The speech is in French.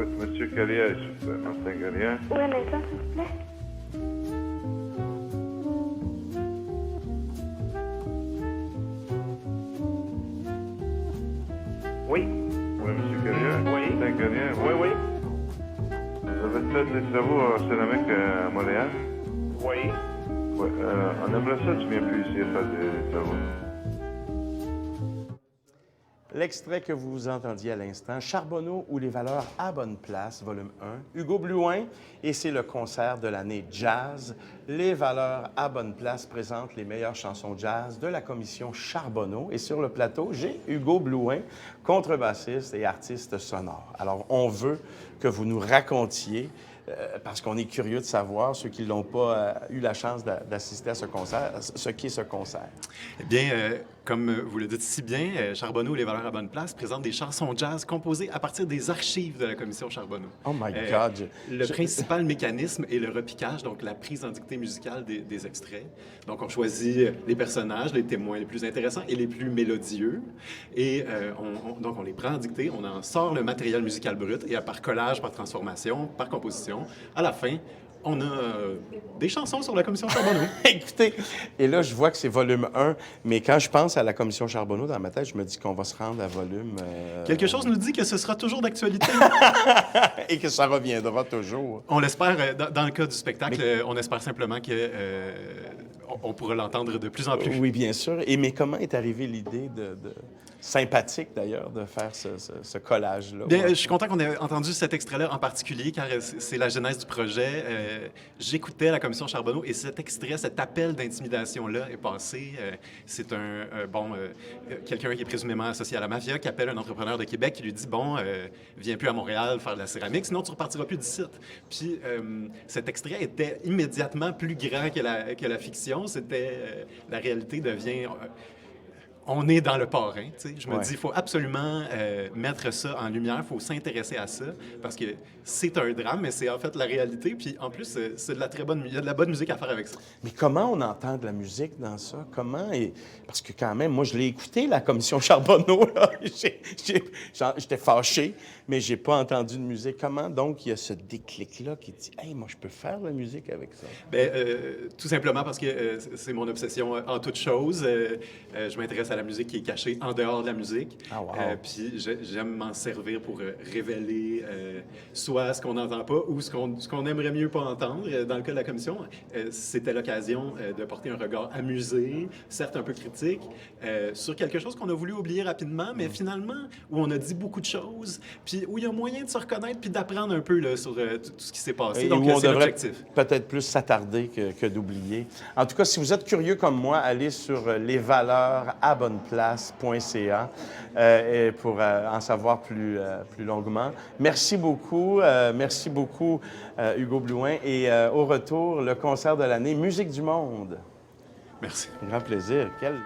Oui, Monsieur Carrière, s'il vous plaît. Martin Carrière. Oui, un instant, s'il vous plaît. Oui, Oui, Monsieur Carrière. Oui. Martin Carrière. oui, oui, Vous avez fait des travaux en céramique à Montréal? oui. Oui. On aimerait ça, tu viens plus ici faire des travaux. L'extrait que vous entendiez à l'instant, Charbonneau ou les valeurs à bonne place, volume 1, Hugo Blouin, et c'est le concert de l'année jazz. Les valeurs à bonne place présentent les meilleures chansons jazz de la commission Charbonneau. Et sur le plateau, j'ai Hugo Blouin, contrebassiste et artiste sonore. Alors, on veut que vous nous racontiez, parce qu'on est curieux de savoir, ceux qui n'ont pas eu la chance d'assister à ce concert, ce qu'est ce concert. Eh bien, comme vous le dites si bien, Charbonneau et les valeurs à bonne place présentent des chansons jazz composées à partir des archives de la commission Charbonneau. Oh my God! Le principal mécanisme est le repiquage, donc la prise en dictée musicale des extraits. Donc, on choisit les personnages, les témoins les plus intéressants et les plus mélodieux. Et donc, on les prend en dictée, on en sort le matériel musical brut et par collage, par transformation, par composition, à la fin, on a des chansons sur la commission Charbonneau. Écoutez, et là, je vois que c'est volume 1, mais quand je pense à la commission Charbonneau, dans ma tête, je me dis qu'on va se rendre à volume... Quelque chose nous dit que ce sera toujours d'actualité. et que ça reviendra toujours. On l'espère, dans le cas du spectacle, on espère simplement que on pourra l'entendre de plus en plus. Oui, bien sûr. Mais comment est arrivée l'idée sympathique d'ailleurs, de faire ce collage-là? Bien, je suis content qu'on ait entendu cet extrait-là en particulier, car c'est la genèse du projet. J'écoutais la commission Charbonneau et cet extrait, cet appel d'intimidation-là est passé. C'est quelqu'un qui est présumément associé à la mafia qui appelle un entrepreneur de Québec qui lui dit « Bon, viens plus à Montréal faire de la céramique, sinon tu repartiras plus d'ici. » Puis cet extrait était immédiatement plus grand que la fiction. C'était la réalité devient... on est dans le parrain, tu sais. Je me dis, il faut absolument mettre ça en lumière, il faut s'intéresser à ça, parce que c'est un drame, mais c'est en fait la réalité. Puis en plus, c'est de la très bonne, il y a de la bonne musique à faire avec ça. Mais comment on entend de la musique dans ça? Comment? Parce que quand même, moi, je l'ai écouté, la commission Charbonneau, là. J'étais fâché, mais j'ai pas entendu de musique. Comment donc il y a ce déclic-là qui dit, hey, moi, je peux faire de la musique avec ça? Bien, tout simplement parce que c'est mon obsession en toute chose. Je m'intéresse à la musique qui est cachée en dehors de la musique. Ah, wow. Puis j'aime m'en servir pour révéler soit ce qu'on n'entend pas ou ce qu'on aimerait mieux pas entendre. Dans le cas de la commission, c'était l'occasion de porter un regard amusé, certes un peu critique, sur quelque chose qu'on a voulu oublier rapidement, mais finalement, où on a dit beaucoup de choses, puis où il y a moyen de se reconnaître puis d'apprendre un peu là, sur tout ce qui s'est passé. Et donc, où on c'est devrait l'objectif. peut-être plus s'attarder que d'oublier. En tout cas, si vous êtes curieux comme moi, allez sur lesvaleursabonneplace.ca pour en savoir plus longuement. Merci beaucoup, Hugo Blouin. Et au retour, le concert de l'année Musique du Monde. Merci. Un grand plaisir. Quel...